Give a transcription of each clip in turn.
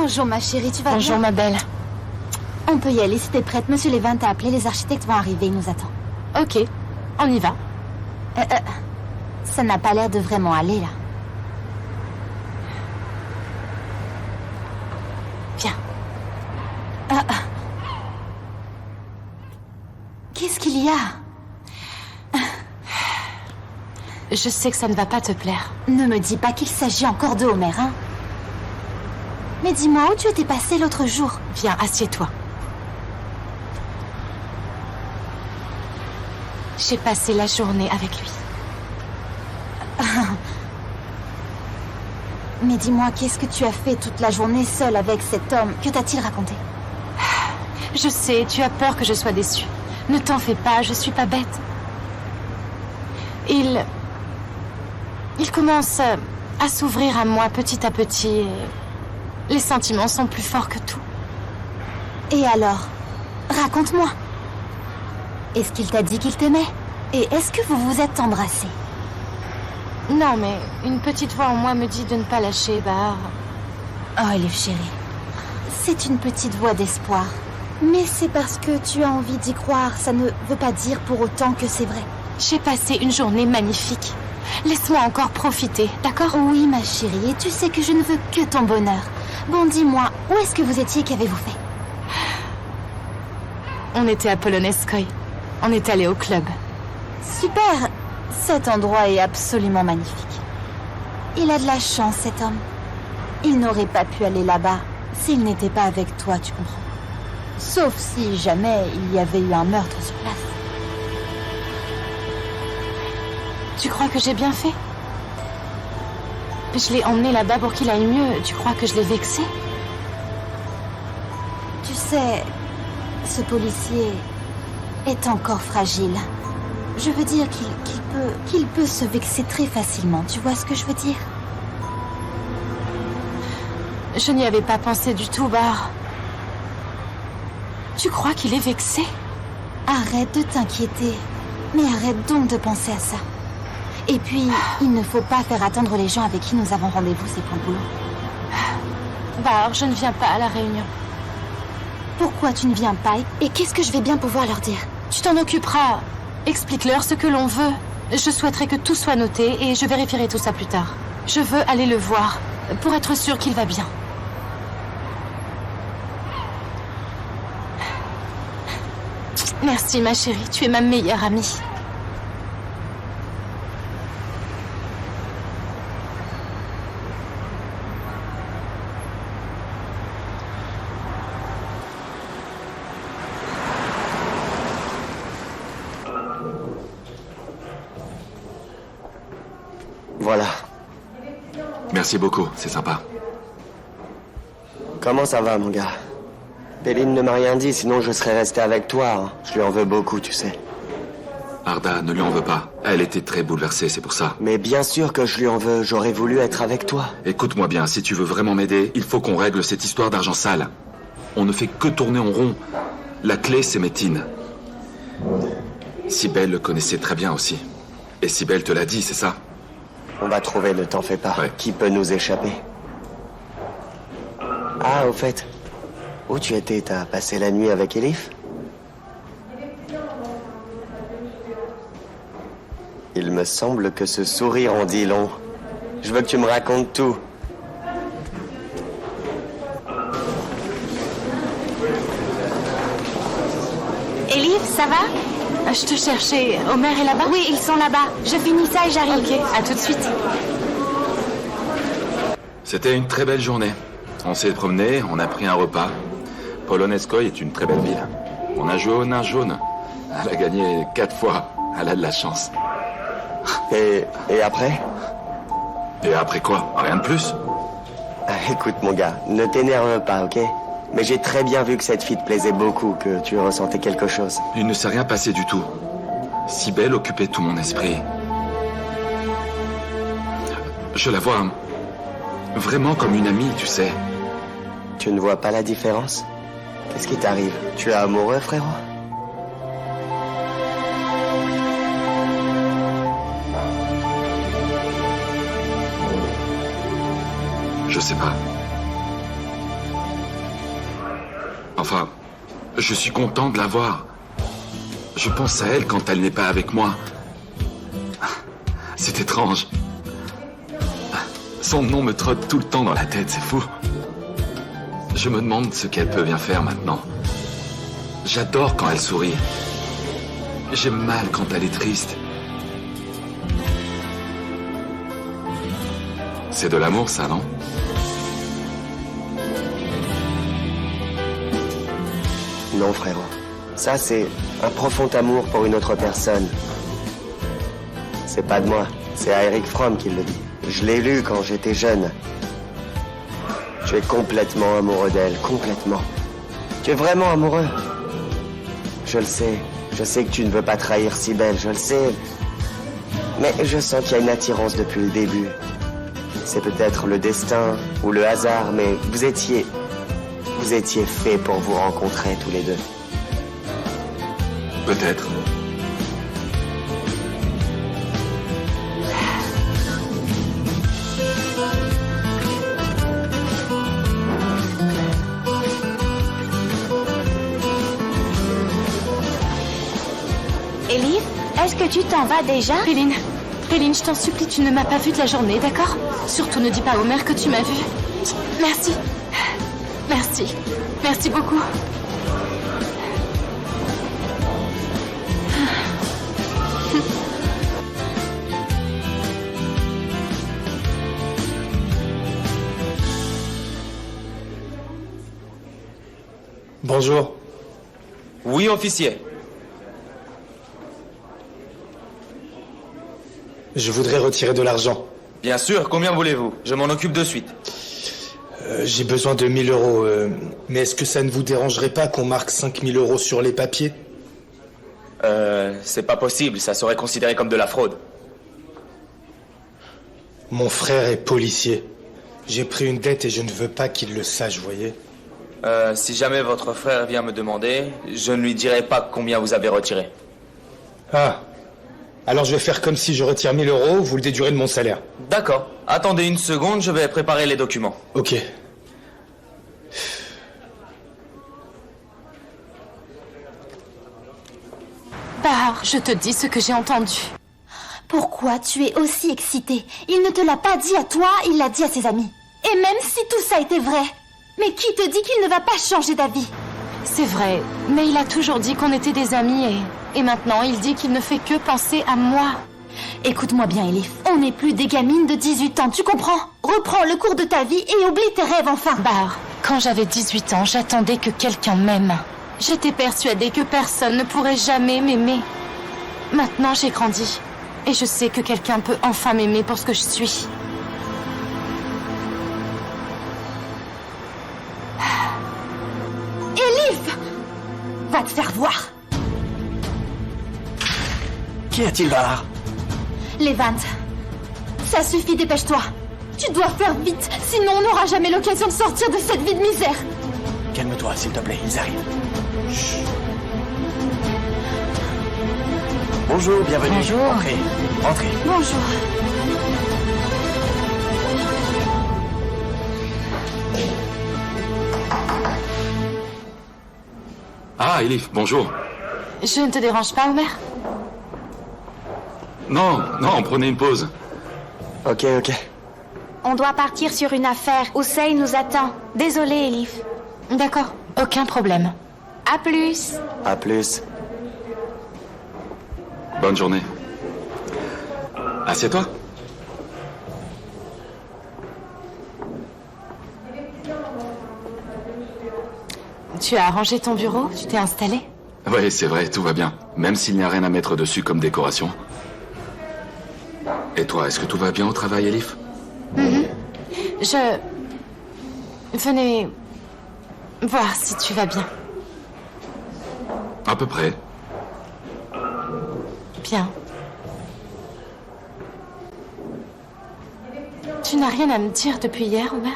Bonjour ma chérie, tu vas Bonjour bien? ma belle. On peut y aller si t'es prête. Monsieur Levin t'a appelé, les architectes vont arriver, il nous attend. Ok, on y va. Ça n'a pas l'air de vraiment aller là. Viens. Qu'est-ce qu'il y a? Je sais que ça ne va pas te plaire. Ne me dis pas qu'il s'agit encore de Homer, hein? Mais dis-moi, où tu étais passé l'autre jour? Viens, assieds-toi. J'ai passé la journée avec lui. Mais dis-moi, qu'est-ce que tu as fait toute la journée seule avec cet homme? Que t'a-t-il raconté? Je sais, tu as peur que je sois déçue. Ne t'en fais pas, je suis pas bête. Il commence à s'ouvrir à moi petit à petit. Et les sentiments sont plus forts que tout. Et alors? Raconte-moi. Est-ce qu'il t'a dit qu'il t'aimait? Et est-ce que vous vous êtes embrassés? Non, mais une petite voix en moi me dit de ne pas lâcher, bah... Oh, Elif chérie, c'est une petite voix d'espoir. Mais c'est parce que tu as envie d'y croire, ça ne veut pas dire pour autant que c'est vrai. J'ai passé une journée magnifique. Laisse-moi encore profiter, d'accord? Oui, ma chérie, et tu sais que je ne veux que ton bonheur. Bon, dis-moi, où est-ce que vous étiez? Qu'avez-vous fait? On était à Polonezskoï. On est allé au club. Super! Cet endroit est absolument magnifique. Il a de la chance, cet homme. Il n'aurait pas pu aller là-bas s'il n'était pas avec toi, tu comprends? Sauf si jamais il y avait eu un meurtre sur place. Tu crois que j'ai bien fait? Je l'ai emmené là-bas pour qu'il aille mieux. Tu crois que je l'ai vexé? Tu sais, ce policier est encore fragile. Je veux dire qu'il peut se vexer très facilement. Tu vois ce que je veux dire? Je n'y avais pas pensé du tout, Bar. Tu crois qu'il est vexé? Arrête de t'inquiéter. Mais arrête donc de penser à ça. Et puis, il ne faut pas faire attendre les gens avec qui nous avons rendez-vous, c'est pour le boulot. Bar, je ne viens pas à la réunion. Pourquoi tu ne viens pas? Et qu'est-ce que je vais bien pouvoir leur dire? Tu t'en occuperas. Explique-leur ce que l'on veut. Je souhaiterais que tout soit noté et je vérifierai tout ça plus tard. Je veux aller le voir, pour être sûre qu'il va bien. Merci ma chérie, tu es ma meilleure amie. Voilà. Merci beaucoup, c'est sympa. Comment ça va, mon gars? Péline ne m'a rien dit, sinon je serais resté avec toi. Hein. Je lui en veux beaucoup, tu sais. Arda, ne lui en veux pas. Elle était très bouleversée, c'est pour ça. Mais bien sûr que je lui en veux. J'aurais voulu être avec toi. Écoute-moi bien, si tu veux vraiment m'aider, il faut qu'on règle cette histoire d'argent sale. On ne fait que tourner en rond. La clé, c'est Métine. Cybèle le connaissait très bien aussi. Et Cybèle te l'a dit, c'est ça? On va trouver, ne t'en fais pas. Ouais. Qui peut nous échapper? Ah, au fait, où tu étais? T'as passé la nuit avec Elif? Il me semble que ce sourire en dit long. Je veux que tu me racontes tout. Elif, ça va? Je te cherchais. Homer est là-bas? Oui, ils sont là-bas. Je finis ça et j'arrive. Ok, à tout de suite. C'était une très belle journée. On s'est promené, on a pris un repas. Polonezskoï est une très belle ville. On a joué au nain jaune. Elle a gagné 4 fois. Elle a de la chance. Et après? Et après quoi? Rien de plus? Ah, écoute, mon gars, ne t'énerve pas, ok? Mais j'ai très bien vu que cette fille te plaisait beaucoup, que tu ressentais quelque chose. Il ne s'est rien passé du tout. Cybèle occupait tout mon esprit. Je la vois vraiment comme une amie, tu sais. Tu ne vois pas la différence? Qu'est-ce qui t'arrive? Tu es amoureux, frérot? Je sais pas. Enfin, je suis content de la voir. Je pense à elle quand elle n'est pas avec moi. C'est étrange. Son nom me trotte tout le temps dans la tête, c'est fou. Je me demande ce qu'elle peut bien faire maintenant. J'adore quand elle sourit. J'ai mal quand elle est triste. C'est de l'amour, ça, non? Non, frérot. Ça, c'est un profond amour pour une autre personne. C'est pas de moi, c'est à Eric Fromm qui le dit. Je l'ai lu quand j'étais jeune. Tu es complètement amoureux d'elle, complètement. Tu es vraiment amoureux. Je le sais. Je sais que tu ne veux pas trahir Cybèle, je le sais. Mais je sens qu'il y a une attirance depuis le début. C'est peut-être le destin ou le hasard, mais vous étiez faits pour vous rencontrer tous les deux. Peut-être. Elif, est-ce que tu t'en vas déjà? Péline, je t'en supplie, tu ne m'as pas vue de la journée, d'accord? Surtout ne dis pas à Homer que tu m'as vue. Merci. Merci. Merci beaucoup. Bonjour. Oui, officier. Je voudrais retirer de l'argent. Bien sûr, combien voulez-vous? Je m'en occupe de suite. J'ai besoin de 1000 euros. Mais est-ce que ça ne vous dérangerait pas qu'on marque 5000 euros sur les papiers? C'est pas possible, ça serait considéré comme de la fraude. Mon frère est policier. J'ai pris une dette et je ne veux pas qu'il le sache, vous voyez? Si jamais votre frère vient me demander, je ne lui dirai pas combien vous avez retiré. Ah. Alors je vais faire comme si je retire 1000 euros, vous le déduirez de mon salaire. D'accord. Attendez une seconde, je vais préparer les documents. Ok. Bahar, je te dis ce que j'ai entendu. Pourquoi tu es aussi excitée? Il ne te l'a pas dit à toi, il l'a dit à ses amis. Et même si tout ça était vrai, mais qui te dit qu'il ne va pas changer d'avis? C'est vrai, mais il a toujours dit qu'on était des amis et maintenant il dit qu'il ne fait que penser à moi. Écoute-moi bien, Elif. On n'est plus des gamines de 18 ans, tu comprends? Reprends le cours de ta vie et oublie tes rêves enfin. Bahar, quand j'avais 18 ans, j'attendais que quelqu'un m'aime. J'étais persuadée que personne ne pourrait jamais m'aimer. Maintenant, j'ai grandi. Et je sais que quelqu'un peut enfin m'aimer pour ce que je suis. Elif! Va te faire voir. Qu'y a-t-il, Bahar? Les vantes. Ça suffit, dépêche-toi. Tu dois faire vite, sinon on n'aura jamais l'occasion de sortir de cette vie de misère. Calme-toi, s'il te plaît, ils arrivent. Chut. Bonjour, bienvenue. Bonjour. Entrez, entrez. Bonjour. Ah, Elif, bonjour. Je ne te dérange pas, Homer? Non, prenez une pause. Ok. On doit partir sur une affaire. Ousseï nous attend. Désolé, Elif. D'accord, aucun problème. À plus. À plus. Bonne journée. Assieds-toi. Tu as arrangé ton bureau? Tu t'es installé? Oui, c'est vrai, tout va bien. Même s'il n'y a rien à mettre dessus comme décoration. Et toi, est-ce que tout va bien au travail, Elif? Venez voir si tu vas bien. À peu près. Bien. Tu n'as rien à me dire depuis hier, Homer?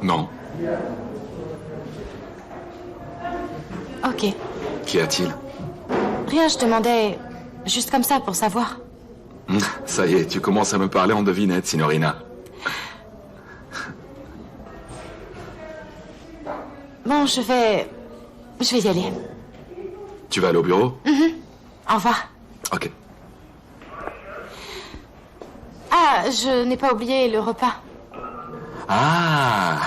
Non. Ok. Qu'y a-t-il? Rien, je demandais juste comme ça pour savoir. Ça y est, tu commences à me parler en devinette, signorina. Non, je vais y aller. Tu vas aller au bureau? Au revoir. Ok. Ah, je n'ai pas oublié le repas. Ah,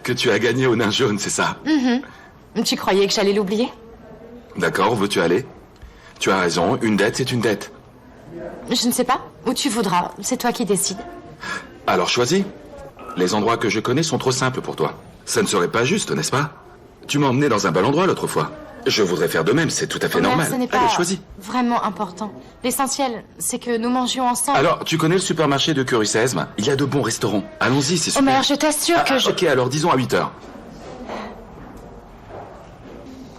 que tu as gagné au nain jaune, c'est ça? Tu croyais que j'allais l'oublier? D'accord, où veux-tu aller? Tu as raison, une dette, c'est une dette. Je ne sais pas. Où tu voudras. C'est toi qui décides. Alors choisis. Les endroits que je connais sont trop simples pour toi. Ça ne serait pas juste, n'est-ce pas? Tu m'as emmené dans un bel endroit l'autre fois. Je voudrais faire de même, c'est tout à fait Omer, normal. ce n'est pas Allez, choisis. vraiment important. L'essentiel, c'est que nous mangions ensemble. Alors, tu connais le supermarché de Curry-Sesme? Il y a de bons restaurants. Allons-y, c'est super. Omer, je t'assure que je... Ok, alors disons à 8h.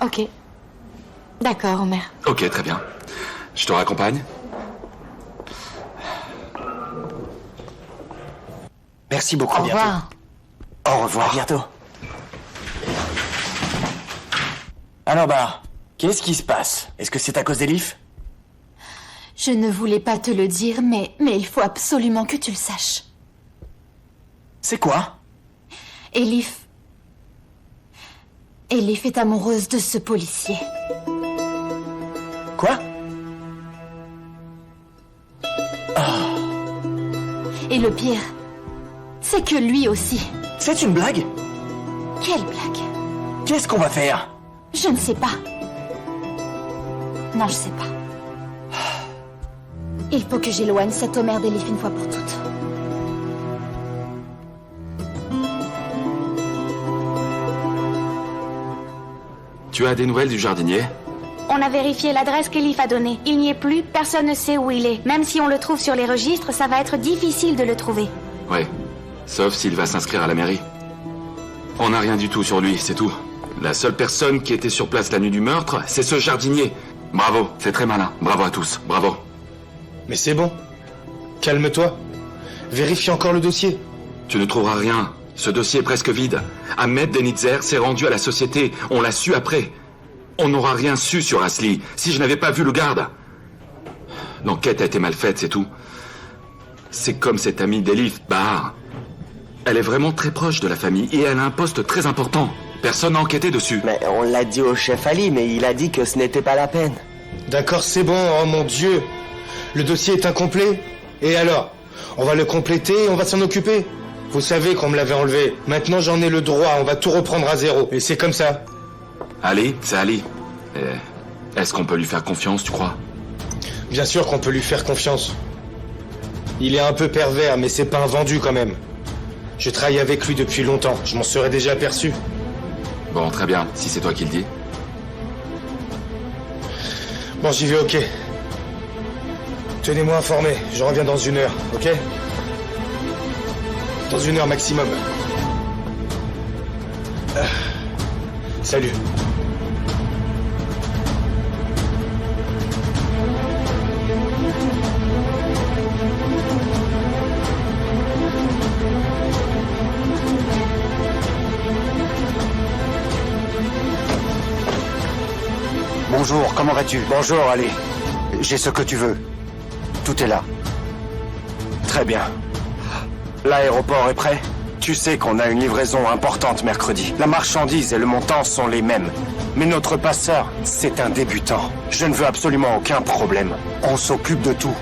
Ok. D'accord, Omer. Ok, très bien. Je te raccompagne? Merci beaucoup. Au revoir. Au revoir. À bientôt. Alors bah, qu'est-ce qui se passe? Est-ce que c'est à cause d'Elif? Je ne voulais pas te le dire, mais il faut absolument que tu le saches. C'est quoi? Elif est amoureuse de ce policier. Quoi? Et le pire, c'est que lui aussi. C'est une blague? Quelle blague? Qu'est-ce qu'on va faire? Je ne sais pas. Non, je sais pas. Il faut que j'éloigne cet Omer d'Elif une fois pour toutes. Tu as des nouvelles du jardinier? On a vérifié l'adresse qu'Elif a donnée. Il n'y est plus, personne ne sait où il est. Même si on le trouve sur les registres, ça va être difficile de le trouver. Ouais. Sauf s'il va s'inscrire à la mairie. On n'a rien du tout sur lui, c'est tout. La seule personne qui était sur place la nuit du meurtre, c'est ce jardinier. Bravo, c'est très malin. Bravo à tous, bravo. Mais c'est bon. Calme-toi. Vérifie encore le dossier. Tu ne trouveras rien. Ce dossier est presque vide. Ahmed Denitzer s'est rendu à la société. On l'a su après. On n'aura rien su sur Asli si je n'avais pas vu le garde. L'enquête a été mal faite, c'est tout. C'est comme cette amie d'Elif, Bahar. Elle est vraiment très proche de la famille et elle a un poste très important. Personne n'a enquêté dessus. Mais on l'a dit au chef Ali, mais il a dit que ce n'était pas la peine. D'accord, c'est bon, oh mon Dieu. Le dossier est incomplet. Et alors? On va le compléter et on va s'en occuper. Vous savez qu'on me l'avait enlevé. Maintenant j'en ai le droit, on va tout reprendre à zéro. Et c'est comme ça. Ali, c'est Ali. Est-ce qu'on peut lui faire confiance, tu crois? Bien sûr qu'on peut lui faire confiance. Il est un peu pervers, mais c'est pas un vendu quand même. Je travaille avec lui depuis longtemps, je m'en serais déjà aperçu. Bon, très bien, si c'est toi qui le dis. Bon, j'y vais, ok. Tenez-moi informé, je reviens dans 1 heure, ok? Dans 1 heure maximum. Salut. Bonjour, comment vas-tu? Bonjour, Ali. J'ai ce que tu veux. Tout est là. Très bien. L'aéroport est prêt? Tu sais qu'on a une livraison importante mercredi. La marchandise et le montant sont les mêmes. Mais notre passeur, c'est un débutant. Je ne veux absolument aucun problème. On s'occupe de tout.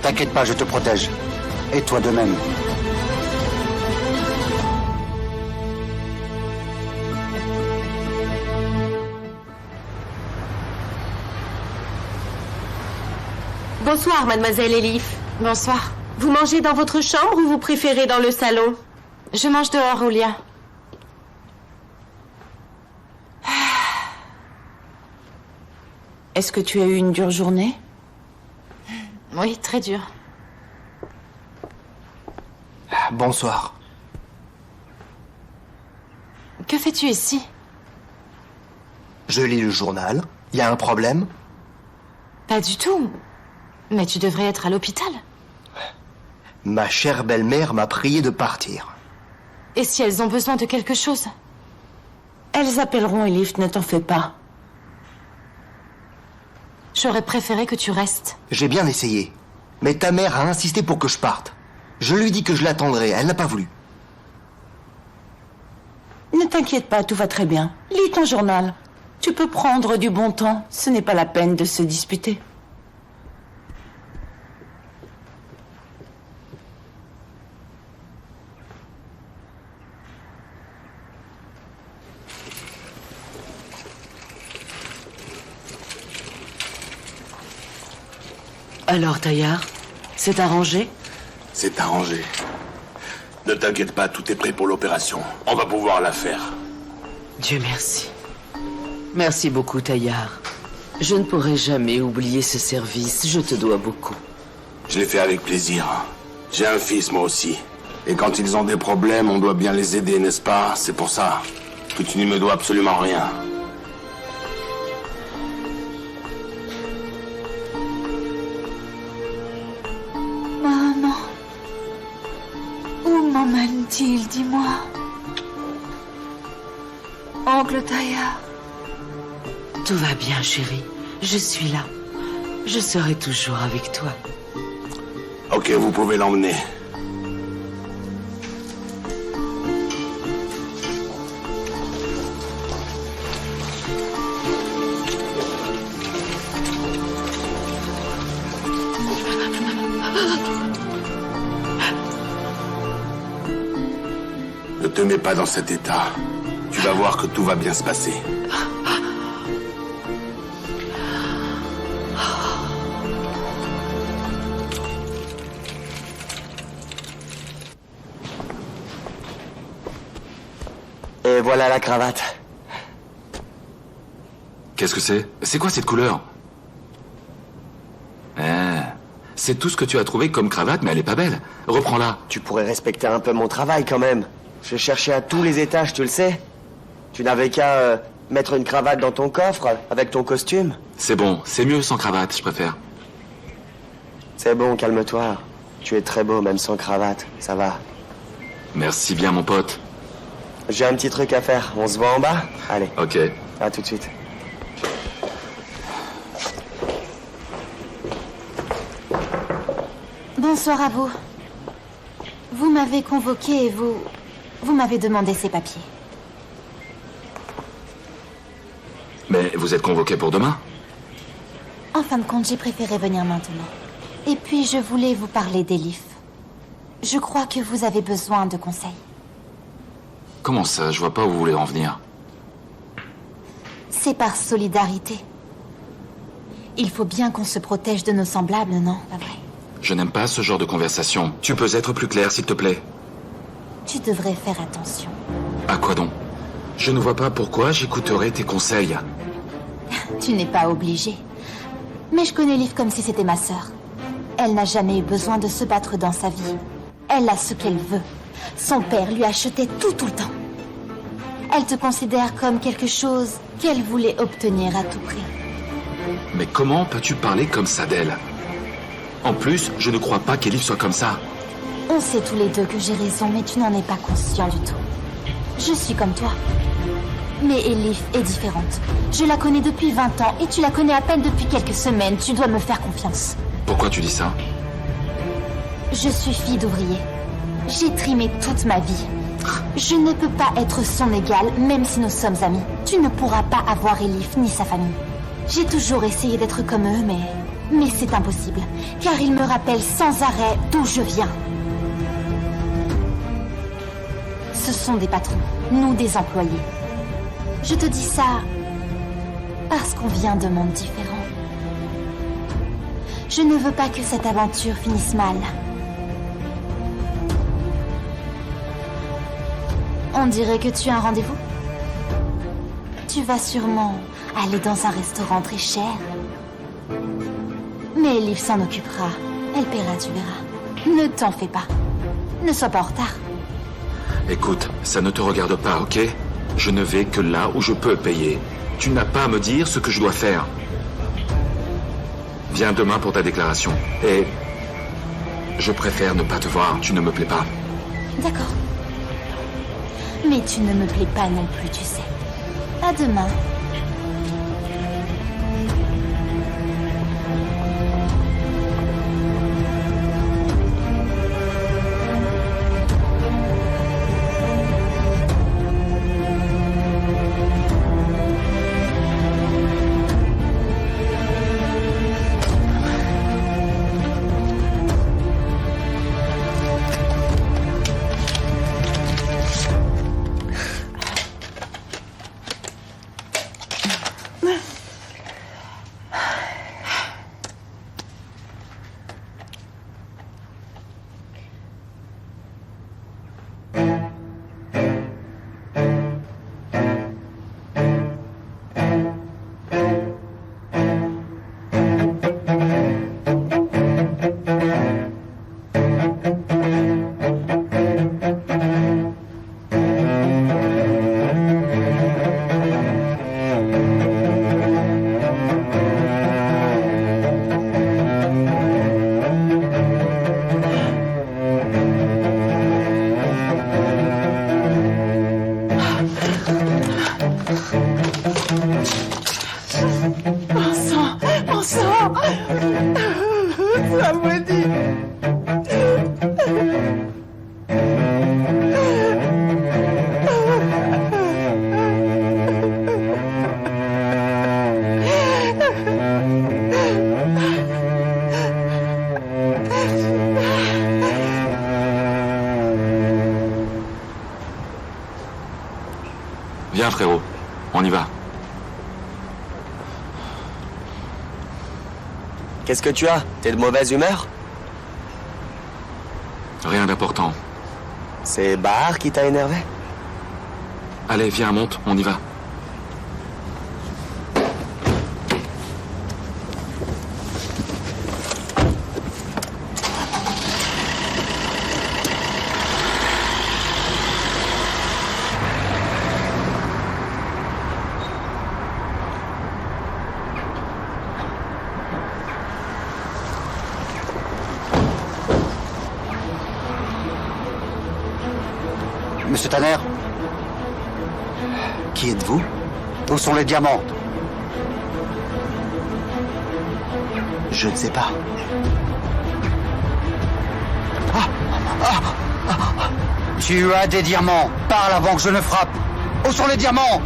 T'inquiète pas, je te protège. Et toi de même. Bonsoir, mademoiselle Elif. Bonsoir. Vous mangez dans votre chambre ou vous préférez dans le salon? Je mange dehors, Oulia. Est-ce que tu as eu une dure journée? Oui, très dur. Bonsoir. Que fais-tu ici? Je lis le journal. Il y a un problème? Pas du tout. Mais tu devrais être à l'hôpital. Ma chère belle-mère m'a prié de partir. Et si elles ont besoin de quelque chose? Elles appelleront Elif, ne t'en fais pas. J'aurais préféré que tu restes. J'ai bien essayé. Mais ta mère a insisté pour que je parte. Je lui dis que je l'attendrai. Elle n'a pas voulu. Ne t'inquiète pas, tout va très bien. Lis ton journal. Tu peux prendre du bon temps. Ce n'est pas la peine de se disputer. Alors, Taillard, c'est arrangé? C'est arrangé. Ne t'inquiète pas, tout est prêt pour l'opération. On va pouvoir la faire. Dieu merci. Merci beaucoup, Taillard. Je ne pourrai jamais oublier ce service. Je te dois beaucoup. Je l'ai fait avec plaisir. J'ai un fils, moi aussi. Et quand ils ont des problèmes, on doit bien les aider, n'est-ce pas? C'est pour ça que tu ne me dois absolument rien. Maman. Où m'emmène-t-il, dis-moi? Oncle Taillard. Tout va bien, chérie. Je suis là. Je serai toujours avec toi. Ok, vous pouvez l'emmener. Ne te mets pas dans cet état. Tu vas voir que tout va bien se passer. Et voilà la cravate. Qu'est-ce que c'est? C'est quoi cette couleur? C'est tout ce que tu as trouvé comme cravate, mais elle est pas belle. Reprends-la. Tu pourrais respecter un peu mon travail quand même. Je cherchais à tous les étages, tu le sais. Tu n'avais qu'à mettre une cravate dans ton coffre avec ton costume. C'est bon, c'est mieux sans cravate, je préfère. C'est bon, calme-toi. Tu es très beau même sans cravate, ça va. Merci bien, mon pote. J'ai un petit truc à faire. On se voit en bas? Allez. Ok. À tout de suite. Bonsoir à vous. Vous m'avez convoqué et vous m'avez demandé ces papiers. Mais vous êtes convoqué pour demain? En fin de compte, j'ai préféré venir maintenant. Et puis, je voulais vous parler d'Elif. Je crois que vous avez besoin de conseils. Comment ça? Je vois pas où vous voulez en venir. C'est par solidarité. Il faut bien qu'on se protège de nos semblables, non? Pas vrai? Je n'aime pas ce genre de conversation. Tu peux être plus clair, s'il te plaît? Tu devrais faire attention. À quoi donc? Je ne vois pas pourquoi j'écouterais tes conseils. Tu n'es pas obligé. Mais je connais Elif comme si c'était ma sœur. Elle n'a jamais eu besoin de se battre dans sa vie. Elle a ce qu'elle veut. Son père lui achetait tout le temps. Elle te considère comme quelque chose qu'elle voulait obtenir à tout prix. Mais comment peux-tu parler comme ça d'elle? En plus, je ne crois pas qu'Elif soit comme ça. On sait tous les deux que j'ai raison, mais tu n'en es pas conscient du tout. Je suis comme toi. Mais Elif est différente. Je la connais depuis 20 ans et tu la connais à peine depuis quelques semaines. Tu dois me faire confiance. Pourquoi tu dis ça? Je suis fille d'ouvrier. J'ai trimé toute ma vie. Je ne peux pas être son égale, même si nous sommes amis. Tu ne pourras pas avoir Elif ni sa famille. J'ai toujours essayé d'être comme eux, mais c'est impossible. Car ils me rappellent sans arrêt d'où je viens. Ce sont des patrons, nous des employés. Je te dis ça parce qu'on vient de mondes différents. Je ne veux pas que cette aventure finisse mal. On dirait que tu as un rendez-vous. Tu vas sûrement aller dans un restaurant très cher. Mais Elif s'en occupera. Elle paiera, tu verras. Ne t'en fais pas. Ne sois pas en retard. Écoute, ça ne te regarde pas, ok? Je ne vais que là où je peux payer. Tu n'as pas à me dire ce que je dois faire. Viens demain pour ta déclaration. Et je préfère ne pas te voir, tu ne me plais pas. D'accord. Mais tu ne me plais pas non plus, tu sais. À demain. Mon sang! Mon sang! Ça me dit... Viens, frérot. On y va. Qu'est-ce que tu as? T'es de mauvaise humeur? Rien d'important. C'est Bahar qui t'a énervé? Allez, viens, monte, on y va. Monsieur Tanner? Qui êtes-vous? Où sont les diamants? Je ne sais pas. Tu as des diamants. Parle avant que je ne frappe. Où sont les diamants?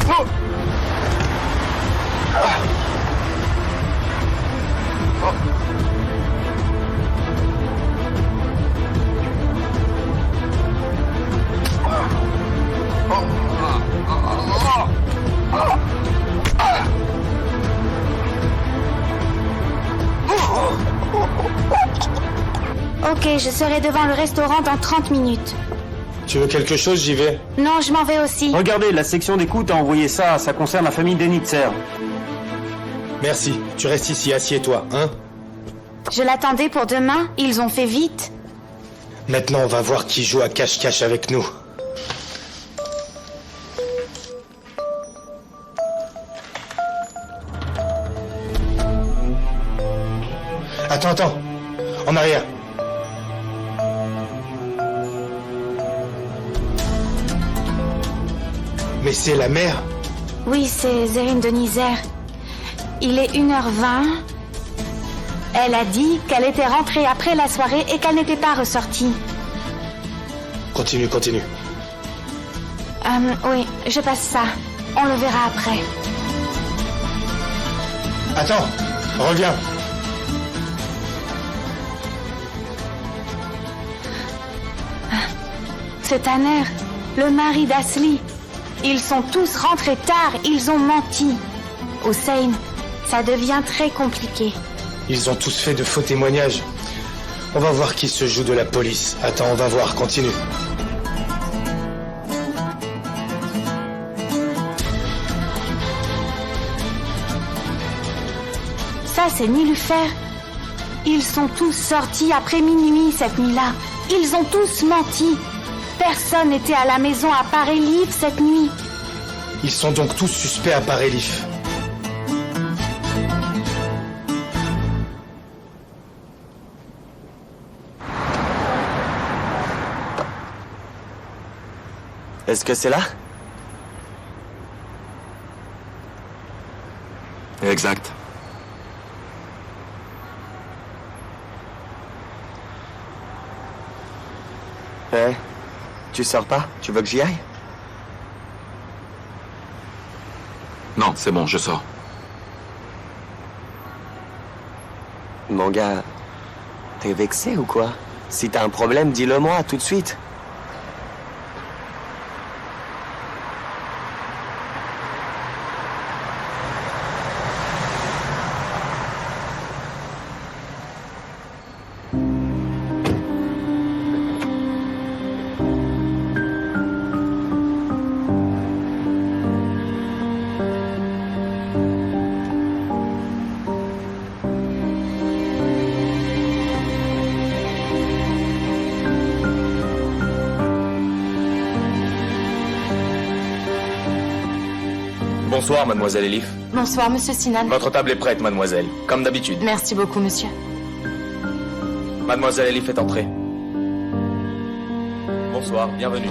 Ok, je serai devant le restaurant dans 30 minutes. Tu veux quelque chose, j'y vais. Non, je m'en vais aussi. Regardez, la section d'écoute a envoyé ça. Ça concerne la famille Denitzer. Merci, tu restes ici, assieds-toi, hein? Je l'attendais pour demain, ils ont fait vite. Maintenant, on va voir qui joue à cache-cache avec nous. Attends, en arrière. Mais c'est la mère. Oui, c'est Zerine Denitzer. Il est 1h20. Elle a dit qu'elle était rentrée après la soirée et qu'elle n'était pas ressortie. Continue. Oui, je passe ça. On le verra après. Attends, reviens. C'est Tanner, le mari d'Asli. Ils sont tous rentrés tard, ils ont menti. Hussein, ça devient très compliqué. Ils ont tous fait de faux témoignages. On va voir qui se joue de la police. Attends, on va voir, continue. Ça, c'est Nilufer. Ils sont tous sortis après minuit cette nuit-là. Ils ont tous menti. Personne n'était à la maison à part Elif cette nuit. Ils sont donc tous suspects à part Elif. Est-ce que c'est là? Exact. Hey, tu sors pas? Tu veux que j'y aille? Non, c'est bon, je sors. Mon gars, t'es vexé ou quoi? Si t'as un problème, dis-le moi tout de suite. Bonsoir, mademoiselle Elif. Bonsoir, monsieur Sinan. Votre table est prête, mademoiselle. Comme d'habitude. Merci beaucoup, monsieur. Mademoiselle Elif est entrée. Bonsoir, bienvenue.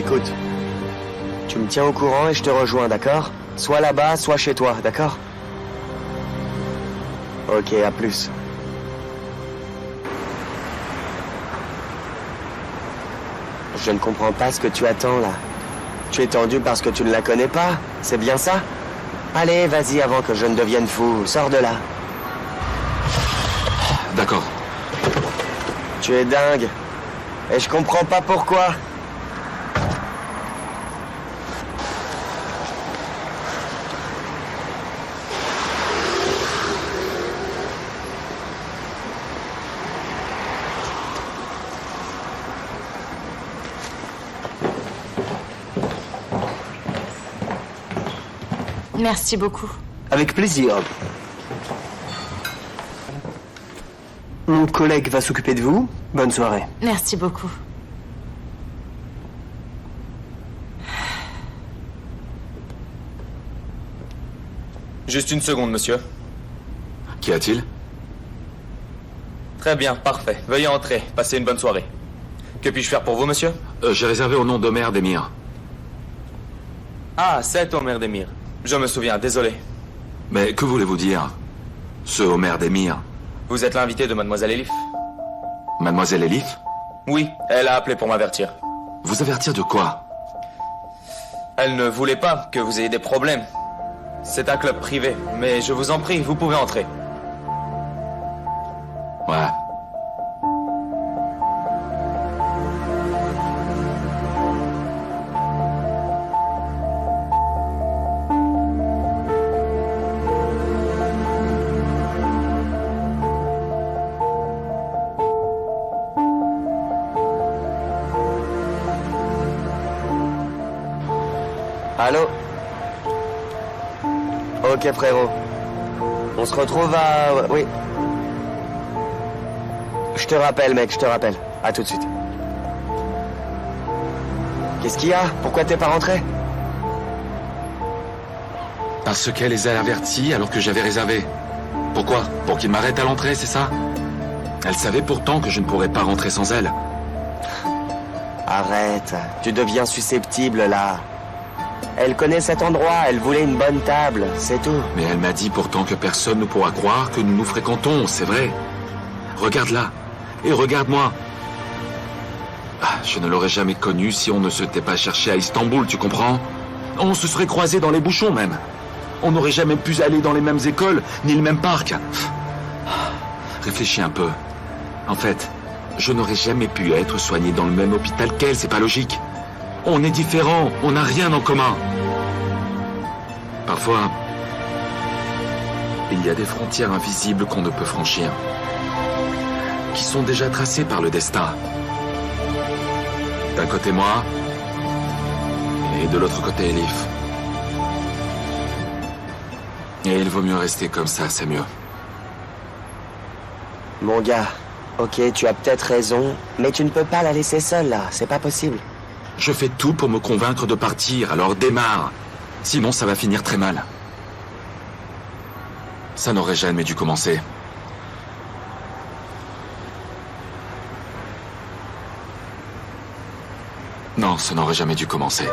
Écoute, tu me tiens au courant et je te rejoins, d'accord? Soit là-bas, soit chez toi, d'accord? Ok, à plus. Je ne comprends pas ce que tu attends, là. Tu es tendu parce que tu ne la connais pas? C'est bien ça? Allez, vas-y avant que je ne devienne fou. Sors de là. D'accord. Tu es dingue. Et je comprends pas pourquoi. Merci beaucoup. Avec plaisir. Mon collègue va s'occuper de vous. Bonne soirée. Merci beaucoup. Juste une seconde, monsieur. Qu'y a-t-il? Très bien, parfait. Veuillez entrer. Passez une bonne soirée. Que puis-je faire pour vous, monsieur? J'ai réservé au nom d'Omer Demir. Ah, c'est Omer Demir. Je me souviens, désolé. Mais que voulez-vous dire? Ce Omer Demir? Vous êtes l'invité de Mademoiselle Elif? Mademoiselle Elif? Oui, elle a appelé pour m'avertir. Vous avertir de quoi? Elle ne voulait pas que vous ayez des problèmes. C'est un club privé, mais je vous en prie, vous pouvez entrer. Ouais. Allô? Ok, frérot. On se retrouve à... Oui. Je te rappelle, mec, je te rappelle. À tout de suite. Qu'est-ce qu'il y a? Pourquoi t'es pas rentré? Parce qu'elle les a avertis alors que j'avais réservé. Pourquoi? Pour qu'ils m'arrêtent à l'entrée, c'est ça? Elle savait pourtant que je ne pourrais pas rentrer sans elle. Arrête, tu deviens susceptible, là. Elle connaît cet endroit, elle voulait une bonne table, c'est tout. Mais elle m'a dit pourtant que personne ne pourra croire que nous nous fréquentons, c'est vrai. Regarde là, et regarde-moi. Ah, je ne l'aurais jamais connue si on ne s'était pas cherché à Istanbul, tu comprends? On se serait croisés dans les bouchons même. On n'aurait jamais pu aller dans les mêmes écoles, ni le même parc. Réfléchis un peu. En fait, je n'aurais jamais pu être soigné dans le même hôpital qu'elle, c'est pas logique. On est différents, on n'a rien en commun. Parfois, il y a des frontières invisibles qu'on ne peut franchir, qui sont déjà tracées par le destin. D'un côté moi, et de l'autre côté Elif. Et il vaut mieux rester comme ça, c'est mieux. Mon gars, ok, tu as peut-être raison, mais tu ne peux pas la laisser seule, là, c'est pas possible. Je fais tout pour me convaincre de partir, alors démarre. Sinon, ça va finir très mal. Ça n'aurait jamais dû commencer. Non, ça n'aurait jamais dû commencer.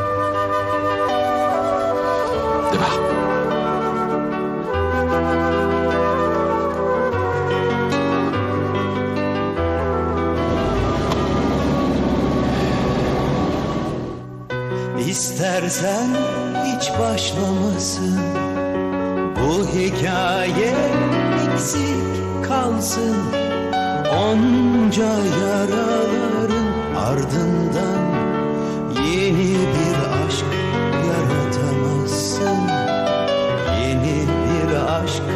Démarre. İstersen hiç başlamasın, bu hikaye eksik kalsın. Onca yaraların ardından yeni bir aşk yaratamazsın. Yeni bir aşk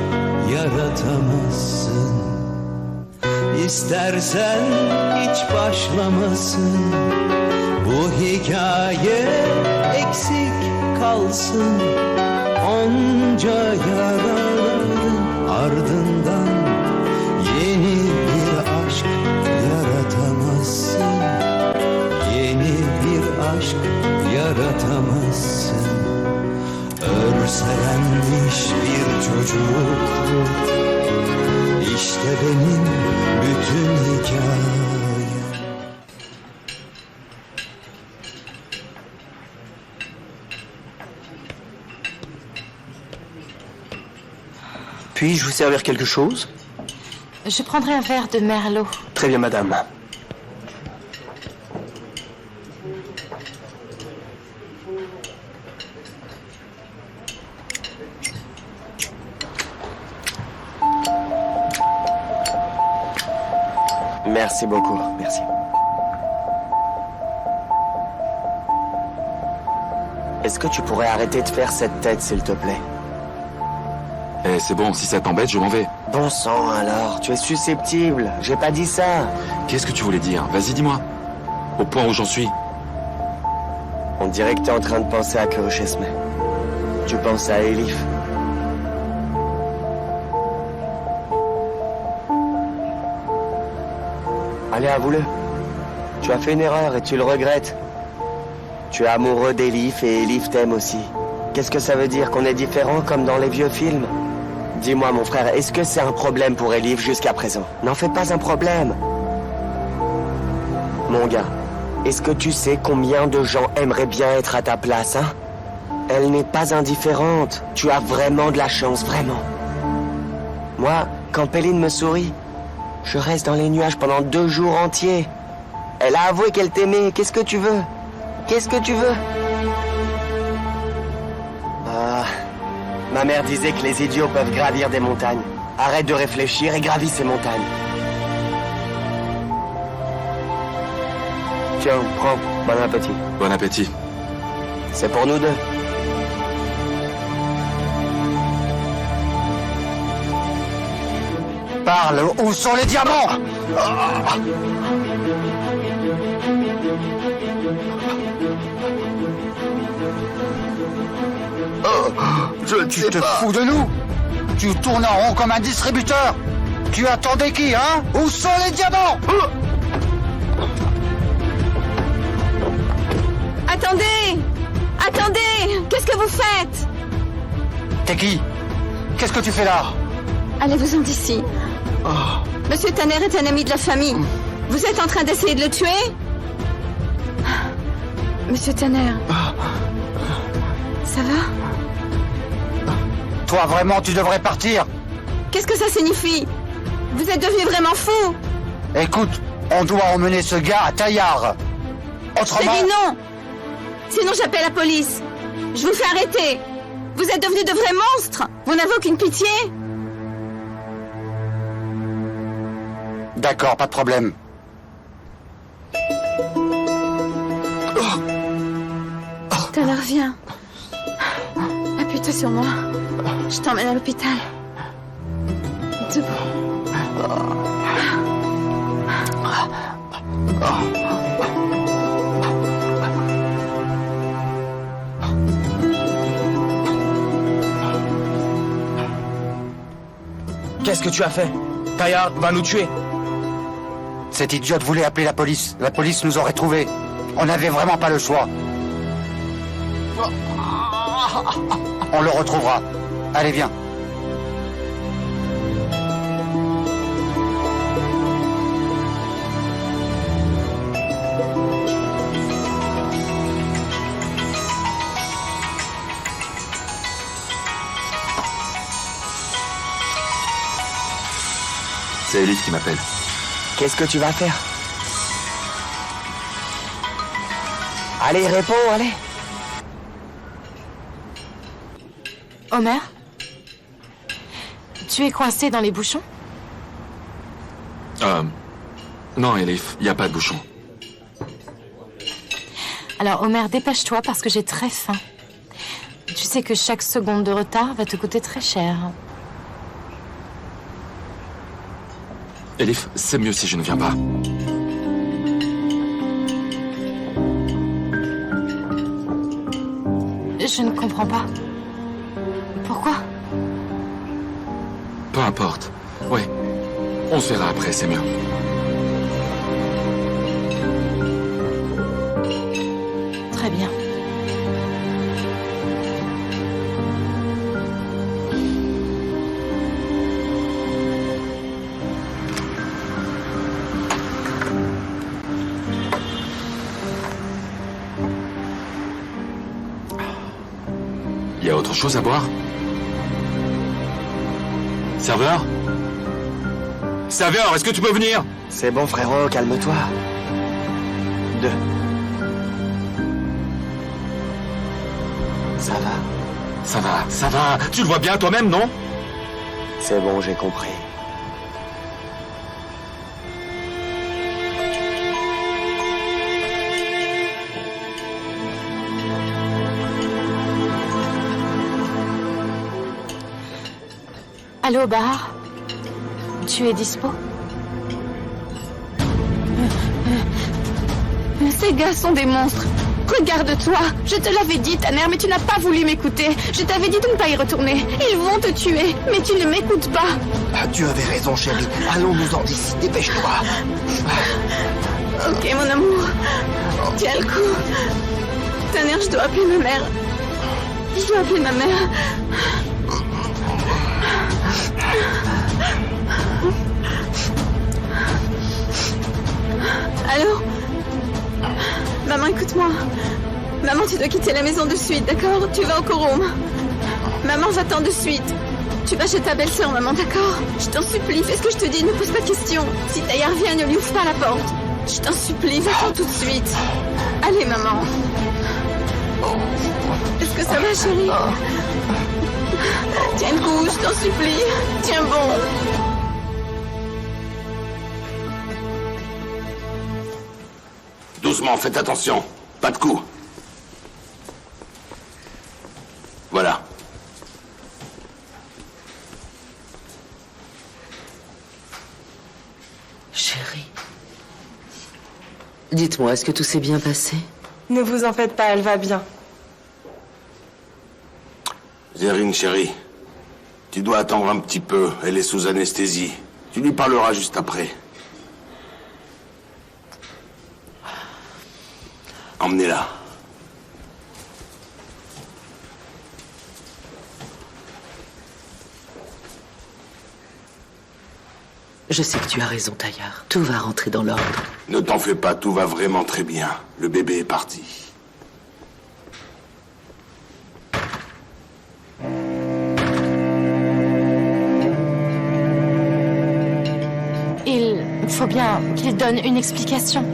yaratamazsın. İstersen hiç başlamasın, bu hikaye eksik kalsın. Onca yaraların ardından yeni bir aşk yaratamazsın. Yeni bir aşk yaratamazsın. Örselenmiş bir çocukluk, İşte benim bütün hikayem. Puis-je vous servir quelque chose? Je prendrai un verre de merlot. Très bien, madame. Merci beaucoup, merci. Est-ce que tu pourrais arrêter de faire cette tête, s'il te plaît? Eh, c'est bon, si ça t'embête, je m'en vais. Bon sang, alors, tu es susceptible. J'ai pas dit ça. Qu'est-ce que tu voulais dire? Vas-y, dis-moi. Au point où j'en suis. On dirait que t'es en train de penser à Kuroshesme. Tu penses à Elif. Allez, avoue-le. Tu as fait une erreur et tu le regrettes. Tu es amoureux d'Elif et Elif t'aime aussi. Qu'est-ce que ça veut dire, qu'on est différents comme dans les vieux films? Dis-moi, mon frère, est-ce que c'est un problème pour Elif jusqu'à présent? N'en fais pas un problème. Mon gars, est-ce que tu sais combien de gens aimeraient bien être à ta place, hein? Elle n'est pas indifférente. Tu as vraiment de la chance, vraiment. Moi, quand Péline me sourit, je reste dans les nuages pendant 2 jours entiers. Elle a avoué qu'elle t'aimait. Qu'est-ce que tu veux? Qu'est-ce que tu veux? Ah, ma mère disait que les idiots peuvent gravir des montagnes. Arrête de réfléchir et gravis ces montagnes. Tiens, prends. Bon appétit. Bon appétit. C'est pour nous deux. Parle, où sont les diamants? Tu te fous de nous? Tu tournes en rond comme un distributeur. Tu attendais qui, hein? Où sont les diamants? Attendez! Attendez! Qu'est-ce que vous faites? T'es qui? Qu'est-ce que tu fais là? Allez-vous-en d'ici. Monsieur Tanner est un ami de la famille. Vous êtes en train d'essayer de le tuer? Monsieur Tanner. Ça va? Toi, vraiment, tu devrais partir. Qu'est-ce que ça signifie? Vous êtes devenu vraiment fou? Écoute, on doit emmener ce gars à Taillard. Autrement... J'ai dit non! Sinon j'appelle la police. Je vous fais arrêter. Vous êtes devenus de vrais monstres. Vous n'avez aucune pitié? D'accord, pas de problème. Tanner, viens. Appuie-toi sur moi. Je t'emmène à l'hôpital. Debout. Qu'est-ce que tu as fait? Taya va nous tuer. Cette idiote voulait appeler la police. La police nous aurait trouvés. On n'avait vraiment pas le choix. On le retrouvera. Allez, viens. C'est Elif qui m'appelle. Qu'est-ce que tu vas faire? Allez, réponds, allez. Homer? Tu es coincé dans les bouchons? Non, Elif, il n'y a pas de bouchon. Alors, Homer, dépêche-toi parce que j'ai très faim. Tu sais que chaque seconde de retard va te coûter très cher. Elif, c'est mieux si je ne viens pas. Je ne comprends pas. Pourquoi? Peu importe. Oui, on se verra après, c'est mieux. Très bien. Il y a autre chose à boire? Serveur? Serveur, est-ce que tu peux venir? C'est bon, frérot, calme-toi. 2. Ça va. Ça va, ça va. Tu le vois bien toi-même, non? C'est bon, j'ai compris. Allô, Bahar? Tu es dispo? Ces gars sont des monstres. Regarde-toi. Je te l'avais dit, Tanner, mais tu n'as pas voulu m'écouter. Je t'avais dit de ne pas y retourner. Ils vont te tuer, mais tu ne m'écoutes pas. Ah, tu avais raison, chérie. Allons-nous-en d'ici, dépêche-toi. Ok, mon amour. Tiens le coup. Tanner, je dois appeler ma mère. Je dois appeler ma mère. Allô? Maman, écoute-moi. Maman, tu dois quitter la maison de suite, d'accord? Tu vas au Corum. Maman, j'attends de suite. Tu vas chez ta belle-sœur, maman, d'accord? Je t'en supplie, fais ce que je te dis, ne pose pas de questions. Si Taillard vient, ne lui ouvre pas la porte. Je t'en supplie, va-t'en tout de suite. Allez, maman. Est-ce que ça va, chérie? Tiens le coup, je t'en supplie. Tiens bon. Doucement, faites attention. Pas de coups. Voilà. Chérie. Dites-moi, est-ce que tout s'est bien passé? Ne vous en faites pas, elle va bien. Zerine, chérie, tu dois attendre un petit peu. Elle est sous anesthésie. Tu lui parleras juste après. Emmenez-la. Je sais que tu as raison, Taillard. Tout va rentrer dans l'ordre. Ne t'en fais pas, tout va vraiment très bien. Le bébé est parti. Il faut bien qu'il donne une explication.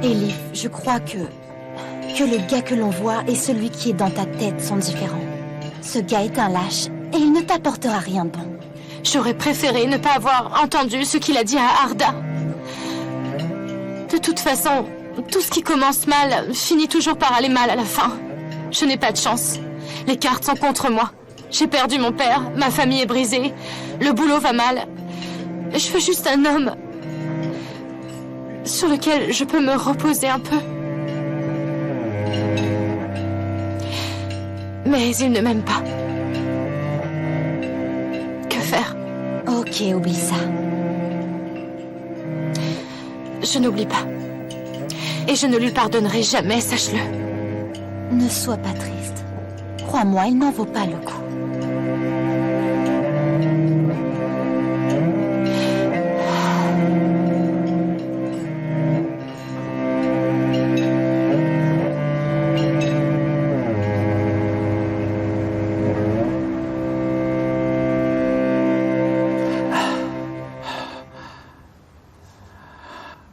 Elif, je crois que le gars que l'on voit et celui qui est dans ta tête sont différents. Ce gars est un lâche et il ne t'apportera rien de bon. J'aurais préféré ne pas avoir entendu ce qu'il a dit à Arda. De toute façon, tout ce qui commence mal finit toujours par aller mal à la fin. Je n'ai pas de chance. Les cartes sont contre moi. J'ai perdu mon père, ma famille est brisée, le boulot va mal. Je veux juste un homme sur lequel je peux me reposer un peu. Mais il ne m'aime pas. Que faire? Ok, oublie ça. Je n'oublie pas. Et je ne lui pardonnerai jamais, sache-le. Ne sois pas triste. Crois-moi, il n'en vaut pas le coup.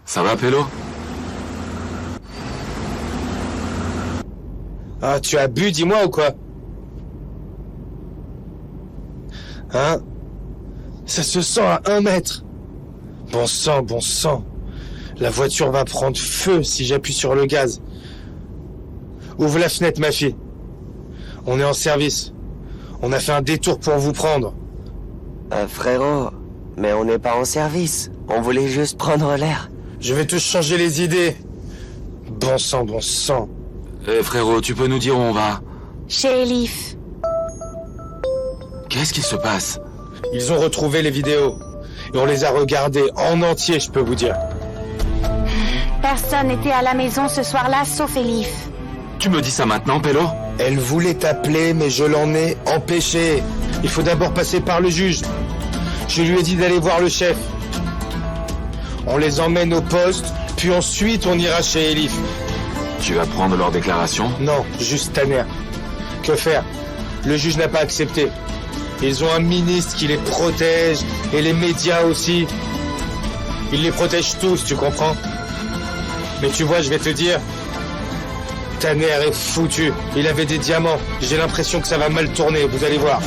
Ça va, Pélo? Ah, tu as bu, dis-moi, ou quoi? Hein? Ça se sent à 1 mètre. Bon sang, bon sang. La voiture va prendre feu si j'appuie sur le gaz. Ouvre la fenêtre, ma fille. On est en service. On a fait un détour pour vous prendre. Frérot, mais on n'est pas en service. On voulait juste prendre l'air. Je vais te changer les idées. Bon sang, bon sang. Frérot, tu peux nous dire où on va? Chez Elif. Qu'est-ce qui se passe? Ils ont retrouvé les vidéos. Et on les a regardées en entier, je peux vous dire. Personne n'était à la maison ce soir-là, sauf Elif. Tu me dis ça maintenant, Pélo? Elle voulait t'appeler, mais je l'en ai empêché. Il faut d'abord passer par le juge. Je lui ai dit d'aller voir le chef. On les emmène au poste, puis ensuite on ira chez Elif. Tu vas prendre leur déclaration? Non, juste Tanner. Que faire? Le juge n'a pas accepté. Ils ont un ministre qui les protège, et les médias aussi. Ils les protègent tous, tu comprends? Mais tu vois, je vais te dire, Tanner est foutu. Il avait des diamants. J'ai l'impression que ça va mal tourner, vous allez voir.